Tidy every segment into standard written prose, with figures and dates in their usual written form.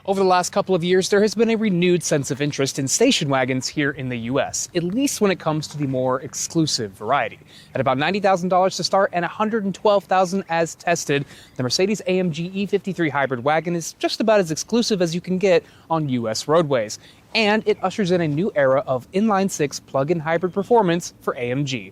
Over the last couple of years, there has been a renewed sense of interest in station wagons here in the US, at least when it comes to the more exclusive variety. At about $90,000 to start and $112,000 as tested, the Mercedes-AMG E53 hybrid wagon is just about as exclusive as you can get on US roadways. And it ushers in a new era of inline-six plug-in hybrid performance for AMG.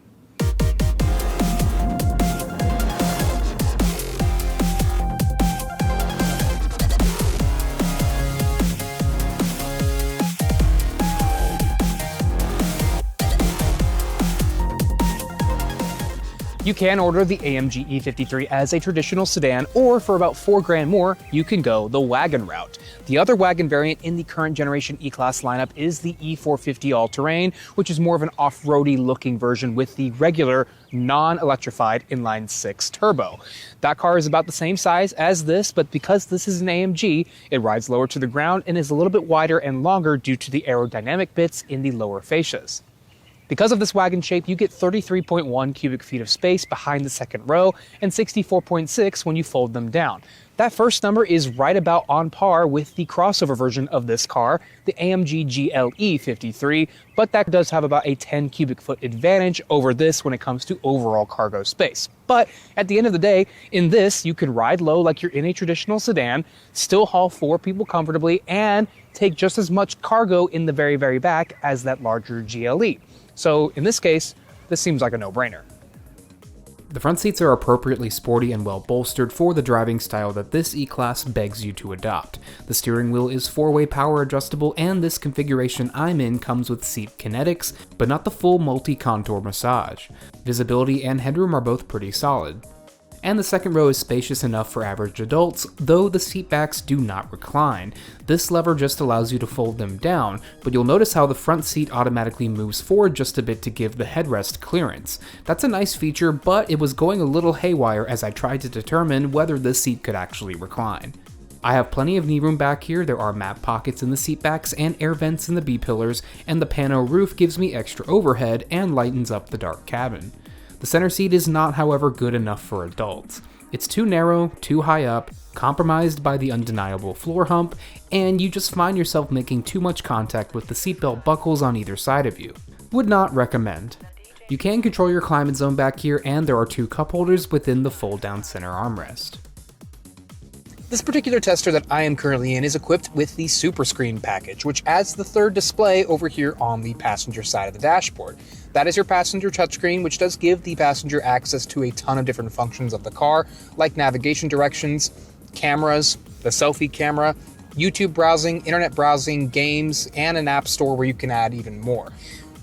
You can order the AMG E53 as a traditional sedan, or for about $4,000 more, you can go the wagon route. The other wagon variant in the current generation E-Class lineup is the E450 All-Terrain, which is more of an off-roady looking version with the regular non-electrified inline-six turbo. That car is about the same size as this, but because this is an AMG, it rides lower to the ground and is a little bit wider and longer due to the aerodynamic bits in the lower fascias. Because of this wagon shape, you get 33.1 cubic feet of space behind the second row and 64.6 when you fold them down. That first number is right about on par with the crossover version of this car, the AMG GLE 53, but that does have about a 10 cubic foot advantage over this when it comes to overall cargo space. But at the end of the day, in this, you can ride low like you're in a traditional sedan, still haul 4 people comfortably, and take just as much cargo in the very, very back as that larger GLE. So in this case, this seems like a no-brainer. The front seats are appropriately sporty and well bolstered for the driving style that this E-Class begs you to adopt. The steering wheel is 4-way power adjustable, and this configuration I'm in comes with seat kinetics, but not the full multi-contour massage. Visibility and headroom are both pretty solid. And the second row is spacious enough for average adults, though the seat backs do not recline. This lever just allows you to fold them down, but you'll notice how the front seat automatically moves forward just a bit to give the headrest clearance. That's a nice feature, but it was going a little haywire as I tried to determine whether this seat could actually recline. I have plenty of knee room back here, there are map pockets in the seat backs and air vents in the B-pillars, and the pano roof gives me extra overhead and lightens up the dark cabin. The center seat is not, however, good enough for adults. It's too narrow, too high up, compromised by the undeniable floor hump, and you just find yourself making too much contact with the seatbelt buckles on either side of you. Would not recommend. You can control your climate zone back here, and there are 2 cup holders within the fold-down center armrest. This particular tester that I am currently in is equipped with the Super Screen package, which adds the third display over here on the passenger side of the dashboard. That is your passenger touchscreen, which does give the passenger access to a ton of different functions of the car, like navigation directions, cameras, the selfie camera, YouTube browsing, internet browsing, games, and an app store where you can add even more.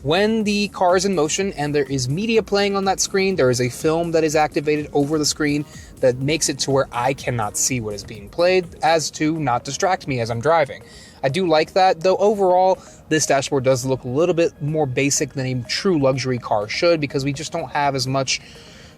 When the car is in motion and there is media playing on that screen, there is a film that is activated over the screen that makes it to where I cannot see what is being played, as to not distract me as I'm driving. I do like that, though overall, this dashboard does look a little bit more basic than a true luxury car should, because we just don't have as much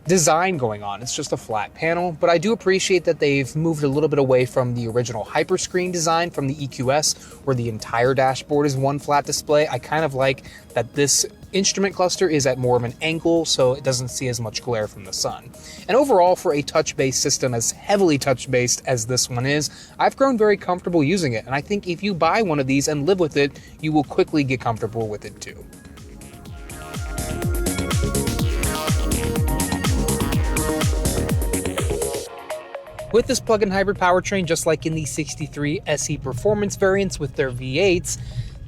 design going on. It's just a flat panel, but I do appreciate that they've moved a little bit away from the original hyperscreen design from the EQS, where the entire dashboard is one flat display. I kind of like that this instrument cluster is at more of an angle, so it doesn't see as much glare from the sun. And overall, for a touch-based system as heavily touch-based as this one is, I've grown very comfortable using it, and I think if you buy one of these and live with it, you will quickly get comfortable with it too. With this plug-in hybrid powertrain, just like in the 63 SE Performance variants with their V8s,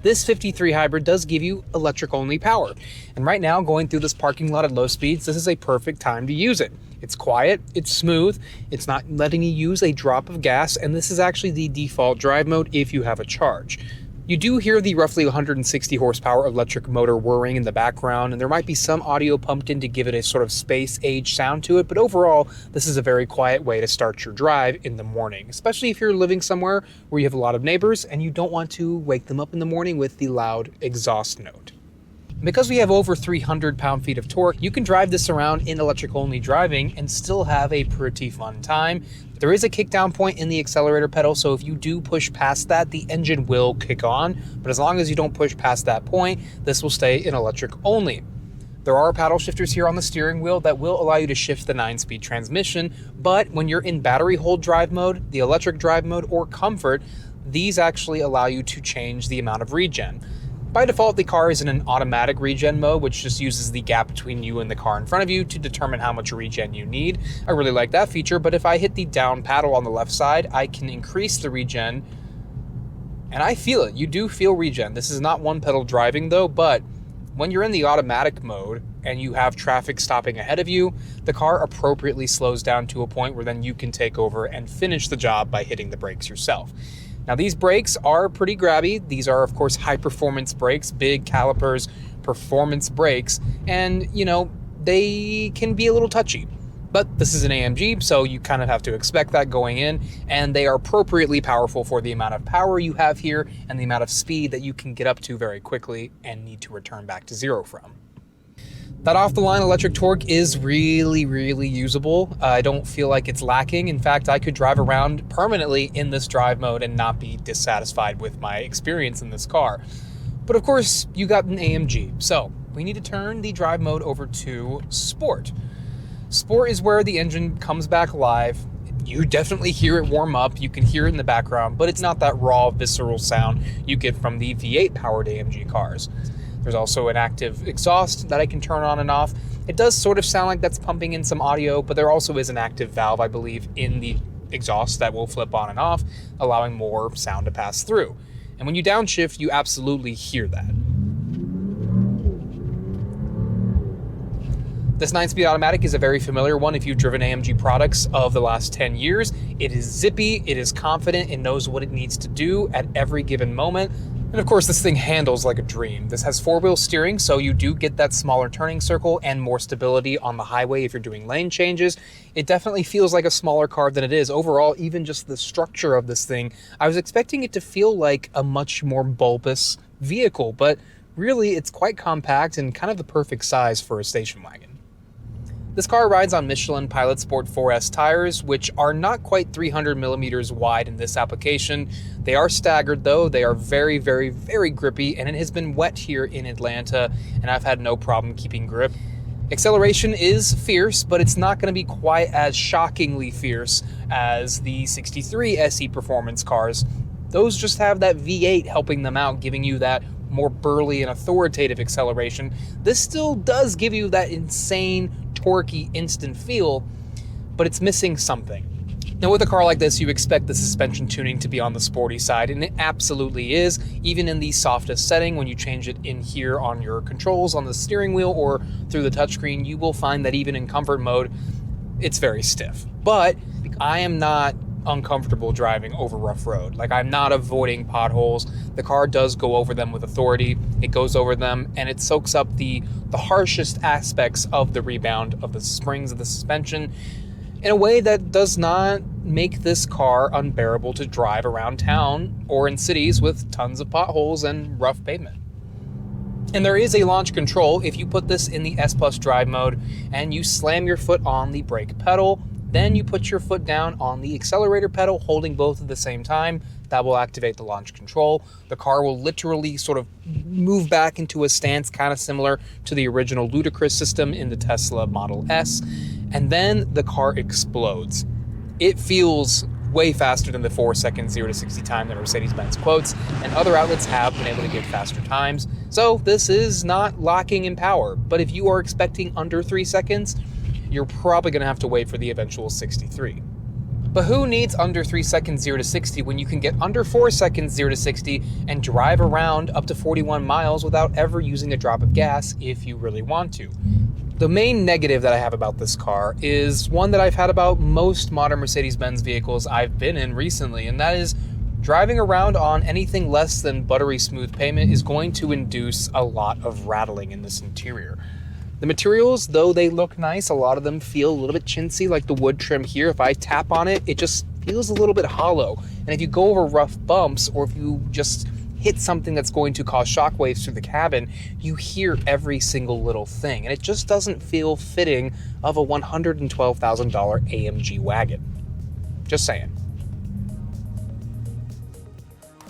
this 53 hybrid does give you electric-only power. And right now, going through this parking lot at low speeds, this is a perfect time to use it. It's quiet, it's smooth, it's not letting you use a drop of gas, and this is actually the default drive mode if you have a charge. You do hear the roughly 160 horsepower electric motor whirring in the background, and there might be some audio pumped in to give it a sort of space-age sound to it, but overall, this is a very quiet way to start your drive in the morning, especially if you're living somewhere where you have a lot of neighbors and you don't want to wake them up in the morning with the loud exhaust note. Because we have over 300 pound-feet of torque, you can drive this around in electric-only driving and still have a pretty fun time. There is a kickdown point in the accelerator pedal, so if you do push past that, the engine will kick on, but as long as you don't push past that point, this will stay in electric only. There are paddle shifters here on the steering wheel that will allow you to shift the 9-speed transmission, but when you're in battery hold drive mode, the electric drive mode, or comfort, these actually allow you to change the amount of regen. By default, the car is in an automatic regen mode, which just uses the gap between you and the car in front of you to determine how much regen you need. I really like that feature, but if I hit the down paddle on the left side, I can increase the regen, and I feel it. You do feel regen. This is not one pedal driving though, but when you're in the automatic mode and you have traffic stopping ahead of you, the car appropriately slows down to a point where then you can take over and finish the job by hitting the brakes yourself. Now, these brakes are pretty grabby. These are, of course, high-performance brakes, big calipers, performance brakes, and, they can be a little touchy. But this is an AMG, so you kind of have to expect that going in, and they are appropriately powerful for the amount of power you have here and the amount of speed that you can get up to very quickly and need to return back to zero from. That off-the-line electric torque is really, really usable. I don't feel like it's lacking. In fact, I could drive around permanently in this drive mode and not be dissatisfied with my experience in this car. But of course, you got an AMG, so we need to turn the drive mode over to Sport. Sport is where the engine comes back live. You definitely hear it warm up, you can hear it in the background, but it's not that raw, visceral sound you get from the V8 powered AMG cars. There's also an active exhaust that I can turn on and off. It does sort of sound like that's pumping in some audio, but there also is an active valve, I believe, in the exhaust that will flip on and off, allowing more sound to pass through. And when you downshift, you absolutely hear that. This 9-speed automatic is a very familiar one if you've driven AMG products of the last 10 years. It is zippy, it is confident, it knows what it needs to do at every given moment. And of course, this thing handles like a dream. This has 4-wheel steering, so you do get that smaller turning circle and more stability on the highway if you're doing lane changes. It definitely feels like a smaller car than it is. Overall, even just the structure of this thing, I was expecting it to feel like a much more bulbous vehicle, but really it's quite compact and kind of the perfect size for a station wagon. This car rides on Michelin Pilot Sport 4S tires, which are not quite 300 millimeters wide in this application. They are staggered though, they are very, very, very grippy, and it has been wet here in Atlanta, and I've had no problem keeping grip. Acceleration is fierce, but it's not going to be quite as shockingly fierce as the 63 SE performance cars. Those just have that V8 helping them out, giving you that more burly and authoritative acceleration. This still does give you that insane, torquey, instant feel, but it's missing something. Now, with a car like this, you expect the suspension tuning to be on the sporty side, and it absolutely is. Even in the softest setting, when you change it in here on your controls on the steering wheel or through the touchscreen, you will find that even in comfort mode, it's very stiff. But I am not uncomfortable driving over rough road. Like, I'm not avoiding potholes. The car does go over them with authority. It goes over them and it soaks up the harshest aspects of the rebound of the springs of the suspension in a way that does not make this car unbearable to drive around town or in cities with tons of potholes and rough pavement. And there is a launch control if you put this in the S Plus drive mode and you slam your foot on the brake pedal. Then you put your foot down on the accelerator pedal, holding both at the same time. That will activate the launch control. The car will literally sort of move back into a stance kind of similar to the original Ludicrous system in the Tesla Model S. And then the car explodes. It feels way faster than the 4-second 0 to 60 time that Mercedes-Benz quotes, and other outlets have been able to get faster times. So this is not lacking in power, but if you are expecting under 3 seconds, you're probably going to have to wait for the eventual 63. But who needs under 3 seconds 0 to 60 when you can get under 4 seconds 0 to 60 and drive around up to 41 miles without ever using a drop of gas if you really want to? The main negative that I have about this car is one that I've had about most modern Mercedes-Benz vehicles I've been in recently, and that is driving around on anything less than buttery smooth pavement is going to induce a lot of rattling in this interior. The materials, though they look nice, a lot of them feel a little bit chintzy, like the wood trim here. If I tap on it, it just feels a little bit hollow. And if you go over rough bumps, or if you just hit something that's going to cause shockwaves through the cabin, you hear every single little thing. And it just doesn't feel fitting of a $112,000 AMG wagon. Just saying.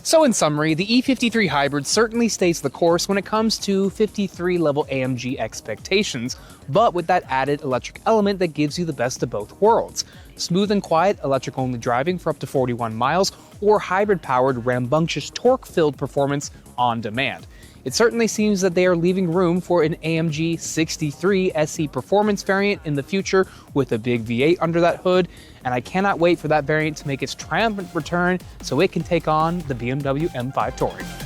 So in summary, the E53 Hybrid certainly stays the course when it comes to 53 level AMG expectations, but with that added electric element that gives you the best of both worlds. Smooth and quiet electric only driving for up to 41 miles, or hybrid-powered rambunctious torque-filled performance on demand. It certainly seems that they are leaving room for an AMG 63 SE Performance variant in the future with a big V8 under that hood, and I cannot wait for that variant to make its triumphant return so it can take on the BMW M5 Touring.